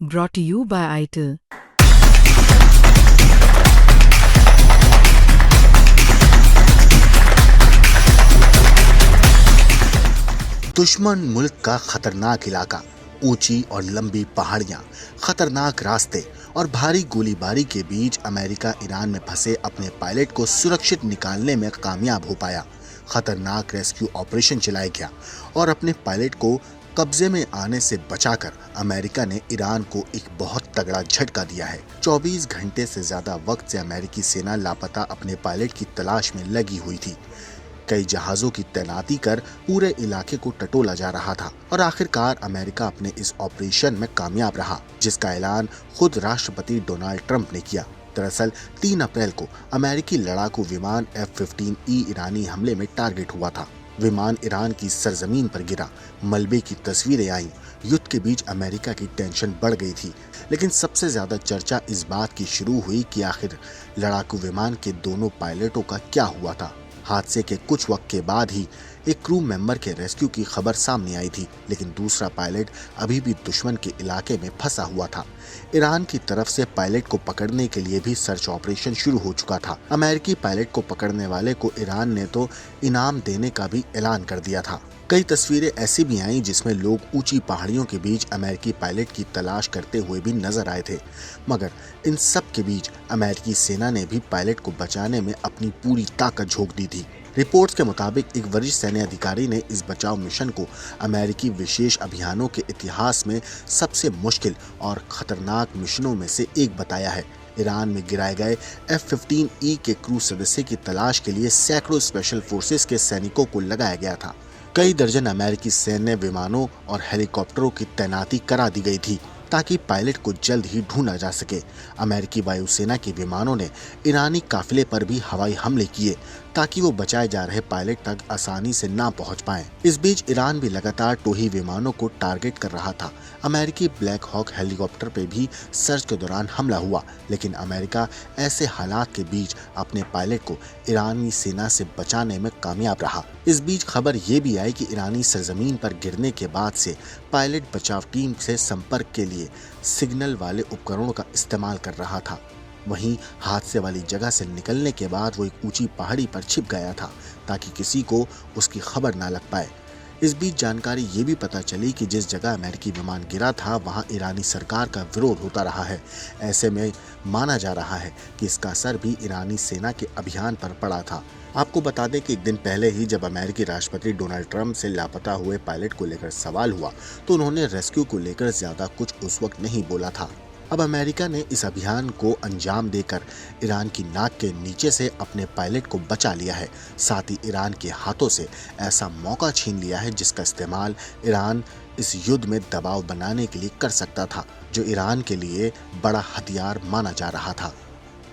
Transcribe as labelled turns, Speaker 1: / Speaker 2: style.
Speaker 1: Brought to you by ITIL.
Speaker 2: दुश्मन मुल्क का खतरनाक इलाका, ऊंची और लंबी पहाड़ियां, खतरनाक रास्ते और भारी गोलीबारी के बीच अमेरिका ईरान में फंसे अपने पायलट को सुरक्षित निकालने में कामयाब हो पाया। खतरनाक रेस्क्यू ऑपरेशन चलाया गया और अपने पायलट को कब्जे में आने से बचाकर अमेरिका ने ईरान को एक बहुत तगड़ा झटका दिया है। 24 घंटे से ज्यादा वक्त से अमेरिकी सेना लापता अपने पायलट की तलाश में लगी हुई थी। कई जहाजों की तैनाती कर पूरे इलाके को टटोला जा रहा था और आखिरकार अमेरिका अपने इस ऑपरेशन में कामयाब रहा, जिसका ऐलान खुद राष्ट्रपति डोनाल्ड ट्रंप ने किया। दरअसल 3 अप्रैल को अमेरिकी लड़ाकू विमान F-15E ईरानी हमले में टारगेट हुआ था। विमान ईरान की सरजमीन पर गिरा, मलबे की तस्वीरें आईं। युद्ध के बीच अमेरिका की टेंशन बढ़ गई थी, लेकिन सबसे ज्यादा चर्चा इस बात की शुरू हुई कि आखिर लड़ाकू विमान के दोनों पायलटों का क्या हुआ था। हादसे के कुछ वक्त के बाद ही एक क्रू मेंबर के रेस्क्यू की खबर सामने आई थी, लेकिन दूसरा पायलट अभी भी दुश्मन के इलाके में फंसा हुआ था। ईरान की तरफ से पायलट को पकड़ने के लिए भी सर्च ऑपरेशन शुरू हो चुका था। अमेरिकी पायलट को पकड़ने वाले को ईरान ने तो इनाम देने का भी ऐलान कर दिया था। कई तस्वीरें ऐसी भी आईं जिसमें लोग ऊंची पहाड़ियों के बीच अमेरिकी पायलट की तलाश करते हुए भी नजर आए थे, मगर इन सब के बीच अमेरिकी सेना ने भी पायलट को बचाने में अपनी पूरी ताकत झोंक दी थी। रिपोर्ट्स के मुताबिक एक वरिष्ठ सैन्य अधिकारी ने इस बचाव मिशन को अमेरिकी विशेष अभियानों के इतिहास में सबसे मुश्किल और खतरनाक मिशनों में से एक बताया है। ईरान में गिराए गए F-15E के क्रू सदस्य की तलाश के लिए सैकड़ों स्पेशल फोर्सेस के सैनिकों को लगाया गया था। कई दर्जन अमेरिकी सैन्य विमानों और हेलीकॉप्टरों की तैनाती करा दी गई थी ताकि पायलट को जल्द ही ढूंढा जा सके। अमेरिकी वायुसेना के विमानों ने ईरानी काफिले पर भी हवाई हमले किए ताकि वो बचाए जा रहे पायलट तक आसानी से ना पहुंच पाएं। इस बीच ईरान भी लगातार टोही विमानों को टारगेट कर रहा था। अमेरिकी ब्लैक हॉक हेलीकॉप्टर पे भी सर्च के दौरान हमला हुआ, लेकिन अमेरिका ऐसे हालात के बीच अपने पायलट को ईरानी सेना से बचाने में कामयाब रहा। इस बीच खबर ये भी आई कि ईरानी सरजमीन पर गिरने के बाद से पायलट बचाव टीम से संपर्क के लिए सिग्नल वाले उपकरणों का इस्तेमाल कर रहा था। वहीं हादसे वाली जगह से निकलने के बाद वो एक ऊंची पहाड़ी पर छिप गया था ताकि किसी को उसकी खबर ना लग पाए। इस बीच जानकारी ये भी पता चली कि जिस जगह अमेरिकी विमान गिरा था वहां ईरानी सरकार का विरोध होता रहा है। ऐसे में माना जा रहा है कि इसका असर भी ईरानी सेना के अभियान पर पड़ा था। आपको बता दें कि एक दिन पहले ही जब अमेरिकी राष्ट्रपति डोनाल्ड ट्रंप से लापता हुए पायलट को लेकर सवाल हुआ तो उन्होंने रेस्क्यू को लेकर ज्यादा कुछ उस वक्त नहीं बोला था। अब अमेरिका ने इस अभियान को अंजाम देकर ईरान की नाक के नीचे से अपने पायलट को बचा लिया है। साथ ही ईरान के हाथों से ऐसा मौका छीन लिया है जिसका इस्तेमाल ईरान इस युद्ध में दबाव बनाने के लिए कर सकता था, जो ईरान के लिए बड़ा हथियार माना जा रहा था।